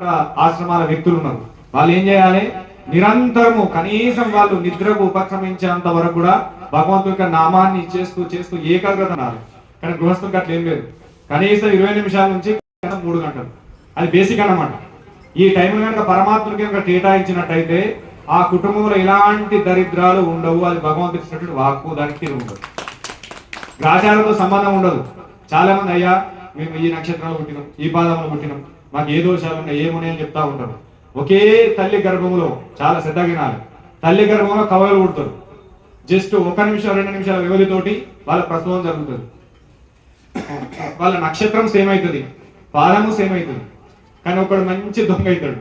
ఆశ్రమాల వ్యక్తులు ఉన్నారు. వాళ్ళు ఏం చేయాలి? నిరంతరము కనీసం వాళ్ళు నిద్రకు ఉపక్రమించేంత వరకు కూడా భగవంతుడి యొక్క నామాన్ని చేస్తూ చేస్తూ ఏకాగ్రత అన్నారు. కానీ గృహస్థులకు అట్లా ఏం లేదు. కనీసం 20 నిమిషాల నుంచి 3 గంటలు, అది బేసిక్ అన్నమాట. ఈ టైంలో కనుక పరమాత్మకి కనుక కేటాయించినట్టయితే ఆ కుటుంబంలో ఎలాంటి దరిద్రాలు ఉండవు. అది భగవంతుడి ఇచ్చినటువంటి వాక్కు, దానికి తీరు ఉండదు. గ్రాచారంతో సంబంధం ఉండదు. చాలా మంది అయ్యా మేము ఈ నక్షత్రాలు పుట్టినాం, ఈ పాదంలో పుట్టినాం, మాకు ఏ దోషాలు ఉన్నాయి ఏమున్నాయి అని చెప్తా ఉంటారు. ఒకే తల్లి గర్భంలో, చాలా శ్రద్ధగా వినాలి, తల్లి గర్భంలో కవలలు పుడతారు. జస్ట్ 1 నిమిషం 2 నిమిషాల వ్యవధితోటి వాళ్ళ ప్రసవం జరుగుతుంది. వాళ్ళ నక్షత్రం సేమ్ అవుతుంది, పాదము సేమ్ అవుతుంది. కానీ ఒకడు మంచి దొంగ అవుతాడు,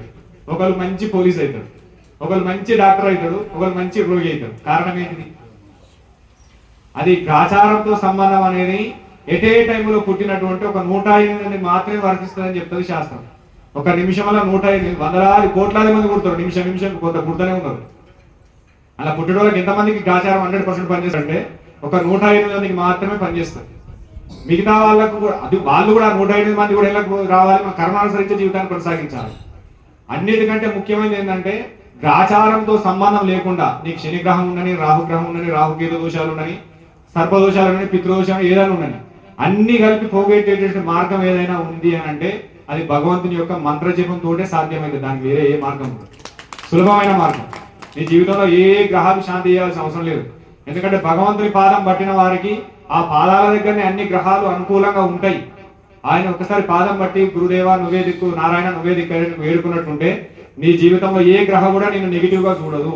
ఒకళ్ళు మంచి పోలీస్ అవుతాడు, ఒకళ్ళు మంచి డాక్టర్ అవుతాడు, ఒకళ్ళు మంచి రోగి అవుతాడు. కారణం ఏంటిది? అది గ్రాచారంతో సంబంధం అనేది ఎటే టైంలో పుట్టినటువంటి ఒక 108 మాత్రమే వర్తిస్తుందని చెప్తుంది శాస్త్రం. ఒక నిమిషంలో 108 వందలాది కోట్లాది మంది పుడతారు. నిమిషం కొంత పుడుతూనే ఉన్నారు. అలా పుట్టిన వాళ్ళకి ఎంతమందికి గ్రాచారం 100% పనిచేస్తారంటే ఒక 108 మందికి మాత్రమే పనిచేస్తారు. మిగతా వాళ్ళకు కూడా అది వాళ్ళు కూడా 108 మంది కూడా ఇళ్ళకు రావాలి, మన కర్మానుసరించే జీవితాన్ని కొనసాగించాలి. అన్నిటికంటే ముఖ్యమైనది ఏంటంటే గ్రాచారంతో సంబంధం లేకుండా నీకు శనిగ్రహం ఉండని, రాహుగ్రహం ఉండని, రాహుకేతు దోషాలు ఉండని, సర్పదోషాలు ఉండని, పితృదోషాలు ఏదైనా ఉండని, అన్ని కలిపి పోగొట్టేటువంటి మార్గం ఏదైనా ఉంది అని అంటే అది భగవంతుని యొక్క మంత్రజపంతోటే సాధ్యమైంది. దానికి వేరే ఏ మార్గం ఉండదు. సులభమైన మార్గం. నీ జీవితంలో ఏ గ్రహాలు శాంతి చేయాల్సిన అవసరం లేదు. ఎందుకంటే భగవంతుని పాదం పట్టిన వారికి ఆ పాదాల దగ్గరనే అన్ని గ్రహాలు అనుకూలంగా ఉంటాయి. ఆయన ఒకసారి పాదం బట్టి గురుదేవా నువ్వే దిక్కు, నారాయణ నువ్వే దిక్కు అని వేడుకున్నట్టుంటే నీ జీవితంలో ఏ గ్రహం కూడా నేను నెగిటివ్ గా చూడదు.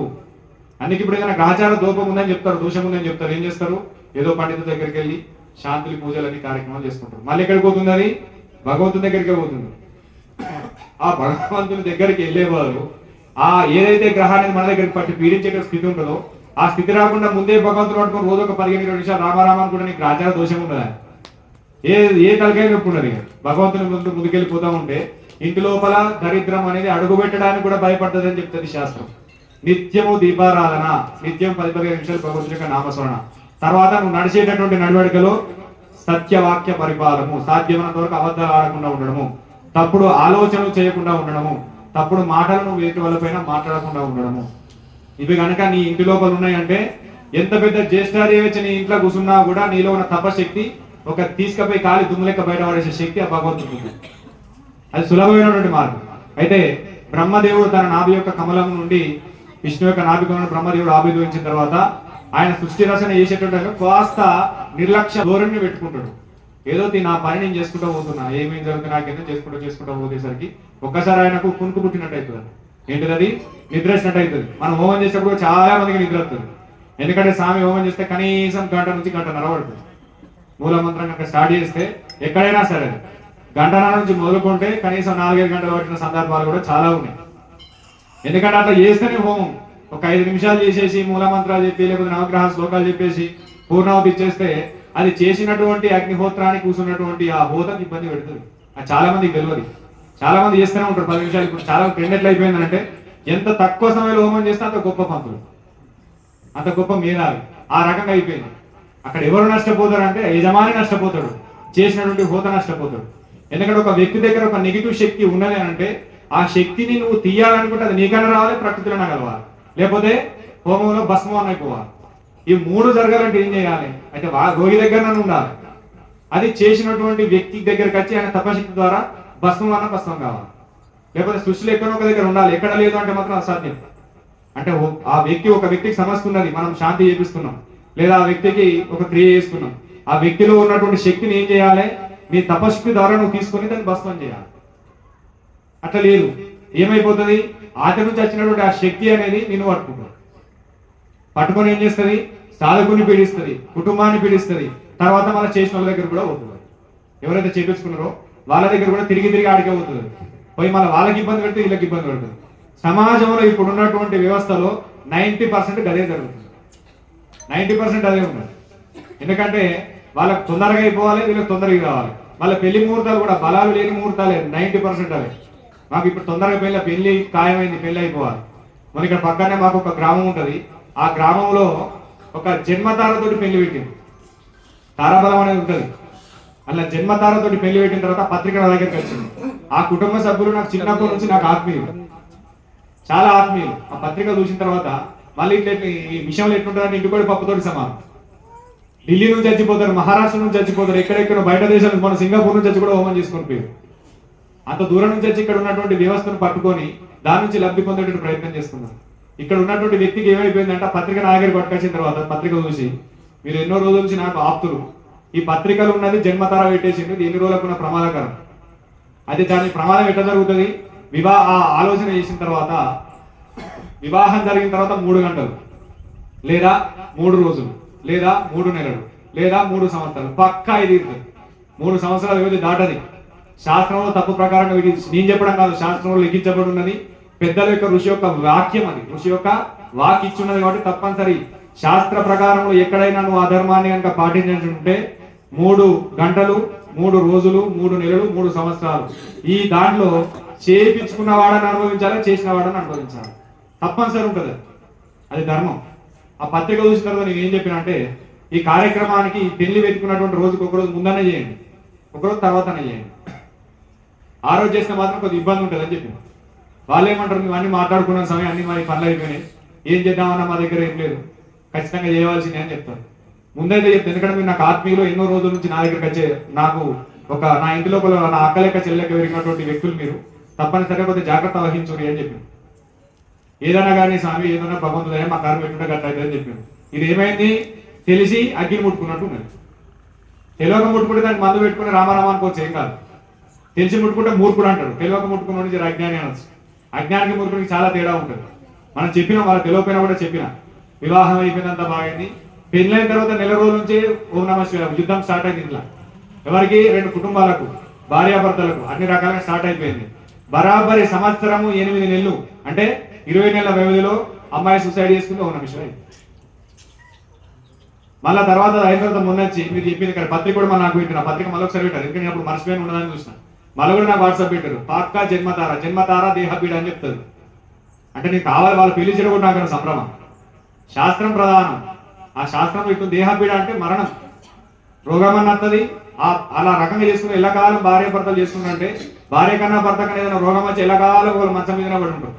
అందుకే ఇప్పుడు ఏదైనా గ్రహచార దోపం ఉందని చెప్తారు, దోషం ఉందని చెప్తారు. ఏం చేస్తారు? ఏదో పండితుల దగ్గరికి వెళ్ళి శాంతులు పూజలని కార్యక్రమాలు చేసుకుంటారు. మళ్ళీ ఎక్కడికి పోతుంది? అది భగవంతుని దగ్గరికే పోతుంది. ఆ భగవంతుని దగ్గరికి వెళ్ళేవారు ఆ ఏదైతే గ్రహాన్ని మన దగ్గరికి పట్టి పీడించే స్థితి ఉంటుందో ఆ స్థితి రాకుండా ముందే భగవంతుడు పట్టుకొని రోజు ఒక 15-20 నిమిషాలు రామారామాన్ని కూడా నీకు గ్రహచార దోషం ఉండదా? ఏ తలకాయ నొప్పి ఉండదు. భగవంతుని ముందుకెళ్ళిపోతా ఉంటే ఇంటి లోపల దరిద్రం అనేది అడుగు పెట్టడానికి కూడా భయపడుతుంది అని చెప్తుంది శాస్త్రం. నిత్యము దీపారాధన, నిత్యం 10-15 నిమిషాలు భగవంతుని యొక్క నామస్మరణ. తర్వాత నువ్వు నడిచేటటువంటి నడవడికలో సత్యవాక్య పరిపాలము, సాధ్యమైనంత వరకు అబద్ధాలు ఆడకుండా ఉండడము, తప్పుడు ఆలోచనలు చేయకుండా ఉండడము, తప్పుడు మాటలను వేటి వాళ్ళపైన మాట్లాడకుండా ఉండడము. ఇవి కనుక నీ ఇంటి లోపల ఉన్నాయంటే ఎంత పెద్ద జ్యేష్ఠాదేవి వచ్చి నీ ఇంట్లో కూర్చున్నా కూడా నీలో ఉన్న తపశక్తి ఒక తీసుకపోయి కాలి దుమ్ము లెక్క బయట పడేసే శక్తి ఆ భగవంతుడు. అది సులభమైనటువంటి మార్గం. అయితే బ్రహ్మదేవుడు తన నాభి యొక్క కమలం నుండి విష్ణు యొక్క నాభి కమలం బ్రహ్మదేవుడు ఆవిర్భవించిన తర్వాత ఆయన సృష్టి రచన చేసేటట్టు కాస్త నిర్లక్ష్య ధోరణిని పెట్టుకుంటాడు. ఏదో నా పని నేను చేసుకుంటూ పోతున్నా, ఏమేమి జరుగుతుంది నాకేదో చేసుకుంటూ పోతేసరికి ఒక్కసారి ఆయనకు కునుకు పుట్టినట్టు అవుతుంది. ఏంటిది? అది నిద్ర వచ్చినట్టు అవుతుంది. మనం హోమం చేసేటప్పుడు చాలా మందికి నిద్ర వస్తుంది. ఎందుకంటే స్వామి హోమం చేస్తే కనీసం 1 నుంచి 1.5 పడుతుంది. మూలమంత్రం కనుక స్టార్ట్ చేస్తే ఎక్కడైనా సరే 1.5 నుంచి మొదలుకుంటే కనీసం 4-5 గంటలు పట్టిన సందర్భాలు కూడా చాలా ఉన్నాయి. ఎందుకంటే అట్లా చేస్తేనే హోమం ఒక 5 నిమిషాలు చేసేసి మూలమంత్రాలు చెప్పి లేకపోతే నవగ్రహ శ్లోకాలు చెప్పేసి పూర్ణావతి ఇచ్చేస్తే అది చేసినటువంటి అగ్నిహోత్రానికి కూర్చున్నటువంటి ఆ హోతకి ఇబ్బంది పెడుతుంది. అది చాలా మందికి తెలియదు. చాలా మంది చేస్తూనే ఉంటారు 10 నిమిషాలు. ఇప్పుడు చాలా ట్రెండ్ ఎట్లా అయిపోయిందంటే ఎంత తక్కువ సమయంలో హోమం చేస్తే అంత గొప్ప పంతులు, అంత గొప్ప మేధావి, ఆ రకంగా అయిపోయింది. అక్కడ ఎవరు నష్టపోతారు అంటే యజమాని నష్టపోతాడు, చేసినటువంటి హోత నష్టపోతాడు. ఎందుకంటే ఒక వ్యక్తి దగ్గర ఒక నెగిటివ్ శక్తి ఉన్నది అంటే ఆ శక్తిని నువ్వు తీయాలనుకుంటే అది నీకన్నా రావాలి, ప్రకృతిలోనే కలవాలి, లేకపోతే హోమంలో భస్మం అయిపోవాలి. ఈ 3 జరగాలంటే ఏం చేయాలి? అయితే రోగి దగ్గర ఉండాలి. అది చేసినటువంటి వ్యక్తి దగ్గరకు వచ్చి ఆయన తపశక్తి ద్వారా భస్మం కావాలి, లేకపోతే సృష్టిలో ఎక్కడో ఒక దగ్గర ఉండాలి. ఎక్కడ లేదు అంటే మాత్రం అసాధ్యం. అంటే ఆ ఒక వ్యక్తికి సమస్య ఉన్నది, మనం శాంతి చేపిస్తున్నాం, లేదా ఆ వ్యక్తికి ఒక క్రియ చేస్తున్నాం. ఆ వ్యక్తిలో ఉన్నటువంటి శక్తిని ఏం చేయాలి? నీ తపశక్తి ద్వారా నువ్వు తీసుకొని దాన్ని భస్మం చేయాలి. అట్లా లేదు, ఏమైపోతుంది? ఆచరణ నుంచి వచ్చినటువంటి ఆ శక్తి అనేది నిన్ను పట్టుకొని ఏం చేస్తుంది? సాధకుని పీడిస్తుంది, కుటుంబాన్ని పీడిస్తుంది. తర్వాత మళ్ళీ చేసిన వాళ్ళ దగ్గర కూడా పోతుంది. ఎవరైతే చేపించుకున్నారో వాళ్ళ దగ్గర కూడా తిరిగి ఆడికే పోతుంది. పోయి మళ్ళీ వాళ్ళకి ఇబ్బంది పెడితే వీళ్ళకి ఇబ్బంది పడుతుంది. సమాజంలో ఇప్పుడు ఉన్నటువంటి వ్యవస్థలో 90% అదే జరుగుతుంది. 90% అదే ఉన్నది. ఎందుకంటే వాళ్ళకి తొందరగా అయిపోవాలి, వీళ్ళకి తొందరగా కావాలి. వాళ్ళ పెళ్లి ముహూర్తాలు కూడా బలాలు లేని ముహూర్తాలే 90% అవే. మాకు ఇప్పుడు తొందరగా పెళ్లి ఖాయమైంది, పెళ్లి అయిపోవాలి. మన ఇక్కడ పక్కనే మాకు ఒక గ్రామం ఉంటుంది. ఆ గ్రామంలో ఒక జన్మతారతోటి పెళ్లి పెట్టింది. తారాబలం అనేది ఉంటుంది. అలా జన్మతారతోటి పెళ్లి పెట్టిన తర్వాత పత్రిక నా దగ్గరికి వచ్చింది. ఆ కుటుంబ సభ్యులు నాకు చిన్నప్పటి నుంచి నాకు ఆత్మీయులు, చాలా ఆత్మీయులు. ఆ పత్రిక చూసిన తర్వాత మళ్ళీ ఇట్లా ఈ విషయంలో ఎట్లుంటారంటే ఇంటికోడి పప్పుతోటి సమానం. ఢిల్లీ నుంచి చచ్చిపోతారు, మహారాష్ట్ర నుంచి చచ్చిపోతారు, ఎక్కడెక్కడ బయట దేశాల నుంచి, మన సింగపూర్ నుంచి వచ్చి కూడా హోమం చేసుకొని పోయారు. అంత దూరం నుంచి వచ్చి ఇక్కడ ఉన్నటువంటి వ్యవస్థను పట్టుకొని దాని నుంచి లబ్ధి పొందేటువంటి ప్రయత్నం చేస్తున్నారు. ఇక్కడ ఉన్నటువంటి వ్యక్తికి ఏమైపోయిందంటే ఆ పత్రిక నా దగ్గర పట్టుకొచ్చిన తర్వాత పత్రిక చూసి, మీరు ఎన్నో రోజుల నుంచి నాకు ఆప్తులు, ఈ పత్రికలు ఉన్నది జన్మతార పెట్టేసింది, ఇది ఎన్ని రోజులకు ఉన్న ప్రమాదకరం. అయితే దాని ప్రమాదం ఎట్లా జరుగుతుంది? ఆలోచన చేసిన తర్వాత వివాహం జరిగిన తర్వాత 3 గంటలు లేదా 3 రోజులు లేదా 3 నెలలు లేదా 3 సంవత్సరాలు పక్కా ఇది 3 సంవత్సరాల వ్యవధి దాటది. శాస్త్రంలో తప్పు ప్రకారంగా నేను చెప్పడం కాదు, శాస్త్రంలో లిఖించబడి ఉన్నది. పెద్దల యొక్క ఋషి యొక్క వాక్యం, అది ఋషి యొక్క వాక్ ఇచ్చున్నది కాబట్టి తప్పనిసరి శాస్త్ర ప్రకారంలో ఎక్కడైనా నువ్వు అధర్మాన్ని కనుక పాటించుంటే 3 గంటలు 3 రోజులు 3 నెలలు 3 సంవత్సరాలు ఈ దాంట్లో చేయించుకున్న వాడని అనుభవించాలి, చేసిన వాడని అనుభవించాలి, తప్పనిసరి ఉంటుంది. అది ధర్మం. ఆ పత్రిక చూసిన తర్వాత నేను ఏం చెప్పిన అంటే, ఈ కార్యక్రమానికి పెళ్లి పెట్టుకున్నటువంటి రోజుకి ఒకరోజు ముందనే చేయండి, ఒకరోజు తర్వాతనే చేయండి. ఆ రోజు చేసిన మాత్రం కొద్దిగా ఇబ్బంది ఉంటుంది అని చెప్పిన. వాళ్ళు ఏమంటారు, మేము అన్ని మాట్లాడుకున్న సమయం అన్ని మరి పనులు అయిపోయినాయి, ఏం చేద్దామన్నా మా దగ్గర ఏం లేదు, ఖచ్చితంగా చేయవలసిందే అని చెప్తారు. ముందైతే చెప్తాను, ఎందుకంటే మీరు నాకు ఆత్మీయులు ఎన్నో రోజుల నుంచి నా దగ్గరికి వచ్చే, నాకు నా ఇంటి లోపల నా అక్క లెక్క చెల్లెక్క పెరిగినటువంటి వ్యక్తులు, మీరు తప్పనిసరిగా కొద్దిగా జాగ్రత్త వహించుని అని చెప్పాను. ఏదైనా కానీ స్వామి ఏదైనా భగవంతుడే మా కారు పెట్టుకుంటే గట్ట అవుతుంది అని చెప్పాను. ఇది ఏమైంది? తెలిసి అగ్గిని ముట్టుకున్నట్టు ఉన్నది. తెలియక ముట్టుకుంటే దానికి మందు పెట్టుకుని రామారామ అనుకోవచ్చు, ఏం కాదు. తెలిసి ముట్టుకుంటే మూర్ఖుడు అంటారు, తెలియక ముట్టుకున్న నుంచి అజ్ఞాని అనొచ్చు. అజ్ఞానికి మూర్ఖుడికి చాలా తేడా ఉంటుంది. మనం చెప్పినాం, వాళ్ళకి తెలియకపోయినా కూడా చెప్పిన. వివాహం అయిపోయినంత బాగైంది, పెళ్ళైన తర్వాత నెల రోజుల నుంచి ఓం నమ శివాయ యుద్ధం స్టార్ట్ అయింది. ఇంట్లో ఎవరికి? 2 కుటుంబాలకు, భార్యాభర్తలకు అన్ని రకాలుగా స్టార్ట్ అయిపోయింది. బరాబరి సంవత్సరము 8 నెలలు అంటే 20 నెలల వ్యవధిలో అమ్మాయి సూసైడ్ చేసుకుంటే ఓ నిమిషం. మళ్ళా తర్వాత అయిన తర్వాత మొన్నొచ్చి మీరు చెప్పింది ఇక్కడ పత్రిక కూడా నాకు పెట్టిన పత్రిక మళ్ళీ ఒకసారి పెట్టారు, ఎందుకంటే నేను అప్పుడు మర్చిపోయిన ఉండదని చూసిన. మళ్ళీ కూడా నాకు వాట్సాప్ పెట్టారు, పాక్కా జన్మతార దేహపీడ అని చెప్తారు. అంటే నీకు కావాలి వాళ్ళు పిలిచడం కూడా నాకు సంభ్రమం. శాస్త్రం ప్రధానం. ఆ శాస్త్రం ఇటు దేహపీడ అంటే మరణం, రోగం అన్నది. అలా రకంగా చేసుకుని ఎల్లకాలం భార్య భర్తలు చేసుకుంటే, భార్య కన్నా భర్త కన్నా ఏదైనా రోగం వచ్చి ఎల్లకాలం వాళ్ళు మంచం మీద పడి ఉంటారు,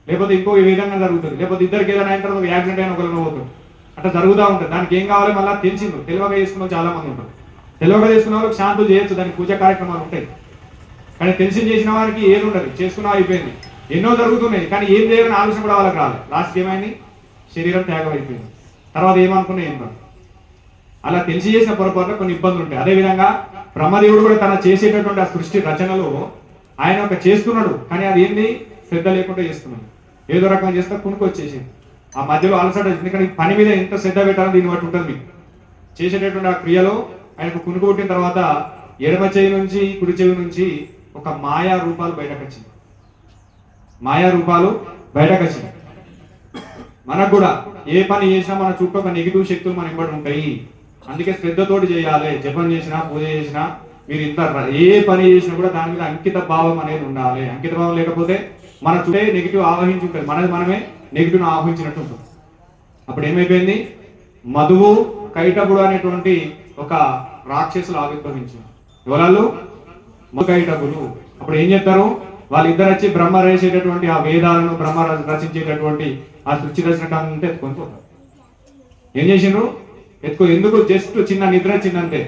లేకపోతే ఇంకో ఈ విధంగా జరుగుతుంది, లేకపోతే ఇద్దరికి ఏదైనా అయిన తర్వాత యాక్సిడెంట్ అయిన ఒకరిని పోతుంది, అట్లా జరుగుతూ ఉంటుంది. దానికి ఏం కావాలి? మళ్ళీ తెలిసింది. తెలివగా చేసుకున్న చాలా మంది ఉంటారు. తెలివగా చేసుకున్న వాళ్ళకి శాంతులు చేయొచ్చు, దానికి పూజా కార్యక్రమాలు ఉంటాయి. కానీ తెలిసి చేసిన వారికి ఏది ఉండదు, చేసుకున్నా అయిపోయింది. ఎన్నో జరుగుతున్నాయి, కానీ ఏం చేయాలని ఆలోచన కూడా వాళ్ళకి రాలేదు. లాస్ట్ ఏమైంది? శరీరం త్యాగం అయిపోయింది. తర్వాత ఏమనుకున్నా ఏం కాదు. అలా తెలిసి చేసిన పొరపాటులో కొన్ని ఇబ్బందులు ఉంటాయి. అదేవిధంగా బ్రహ్మదేవుడు కూడా తన చేసేటటువంటి ఆ సృష్టి రచనలో ఆయన ఒక చేస్తున్నాడు, కానీ అది ఏంది? శ్రద్ధ లేకుండా చేస్తున్నాడు. ఏదో రకంగా చేస్తే కునుకు వచ్చేసింది. ఆ మధ్యలో అలసట, ఎందుకంటే పని మీద ఎంత శ్రద్ధ పెట్టాలో దీన్ని బట్టి ఉంటుంది. మీకు చేసేటటువంటి ఆ క్రియలో ఆయనకు కునుకు పుట్టిన తర్వాత ఎడమ చెవి నుంచి కుడి చెవి నుంచి ఒక మాయా రూపాలు బయటకు వచ్చింది. మాయా రూపాలు బయటకు వచ్చింది. మనకు కూడా ఏ పని చేసినా మన చుట్టూ ఒక నెగిటివ్ శక్తులు మన ఇంబడి ఉంటాయి. అందుకే శ్రద్ధతోటి చేయాలి. జపం చేసినా, పూజ చేసినా, మీరు ఇంత ఏ పని చేసినా కూడా దాని మీద అంకిత భావం అనేది ఉండాలి. అంకిత భావం లేకపోతే మన చుట్టే నెగిటివ్ ఆవహించి ఉంటుంది, మనమే నెగిటివ్ ఆవహించినట్టు ఉంటుంది. అప్పుడు ఏమైపోయింది? మధువు కైటబుడు అనేటువంటి ఒక రాక్షసులు ఆవిర్భవించారు. ఎవరు? కైటబులు. అప్పుడు ఏం చేస్తారు? వాళ్ళిద్దరు వచ్చి బ్రహ్మ రాసేటటువంటి ఆ వేదాలను, బ్రహ్మ రచించేటటువంటి ఆ సృష్టి రచన అంటే ఎత్తుకొని పోతారు. ఏం చేసిండ్రు? ఎందుకు? జస్ట్ చిన్న నిద్ర వచ్చిందంటే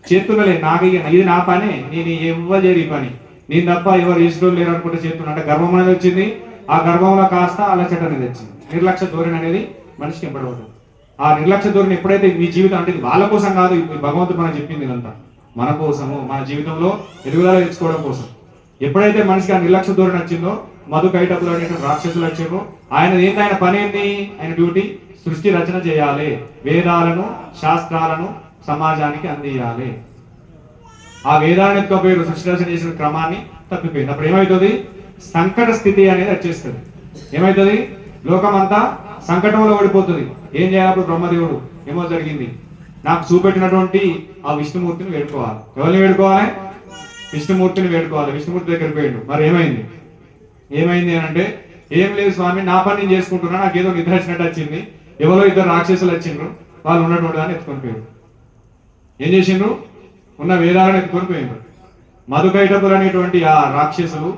చేతున్నలే, నాకు ఇది నా పని, నేను ఎవ్వరు చేరి పని, నేను తప్ప ఎవరు ఇష్టం లేరు అనుకుంటే చేస్తున్నా అంటే గర్వం అనేది వచ్చింది. ఆ గర్వంలో కాస్త అలసట అనేది వచ్చింది. నిర్లక్ష్య ధోరణి అనేది మనిషికి ఎంపడవుతుంది. ఆ నిర్లక్ష్య ధోరణి ఎప్పుడైతే మీ జీవితం అంటే వాళ్ళ కోసం కాదు, భగవంతుడు మనం చెప్పింది ఇదంతా మన కోసము, మన జీవితంలో ఎదుగుదల తెచ్చుకోవడం కోసం. ఎప్పుడైతే మనిషికి ఆ నిర్లక్ష్య ధోరణి వచ్చిందో, మధు కైటబులు అనేటువంటి రాక్షసులు వచ్చారు. ఆయన పని ఏంటి? ఆయన డ్యూటీ సృష్టి రచన చేయాలి, వేదాలను శాస్త్రాలను సమాజానికి అందియాలి. ఆ వేదాలను ఎత్తుకపోయారు, సృష్టి రచన చేసిన క్రమాన్ని తప్పిపోయింది. అప్పుడు ఏమవుతుంది? సంకట స్థితి అనేది వచ్చేస్తుంది. ఏమవుతుంది? లోకమంతా సంకటంలో ఓడిపోతుంది. ఏం చేయాలి? అప్పుడు బ్రహ్మదేవుడు ఏమో జరిగింది, నాకు చూపెట్టినటువంటి ఆ విష్ణుమూర్తిని వేడుకోవాలి. ఎవరిని వేడుకోవాలి? విష్ణుమూర్తిని వేడుకోవాలి. విష్ణుమూర్తి దగ్గరికి పోయాడు. మరి ఏమైంది అని అంటే, ఏం లేదు స్వామి, నా పని నేను చేసుకుంటున్నా, నాకు ఏదో నిద్ర వచ్చినట్టు వచ్చింది, ఎవరో 2 రాక్షసులు వచ్చిండ్రు, వాళ్ళు ఉన్నటువంటి దాన్ని ఎత్తుకొని పోయారు. ఏం చేసిండ్రు? ఉన్న వేదాలను ఎత్తుకొని పోయిండ్రు. మధుకైటకులు అనేటువంటి ఆ రాక్షసులు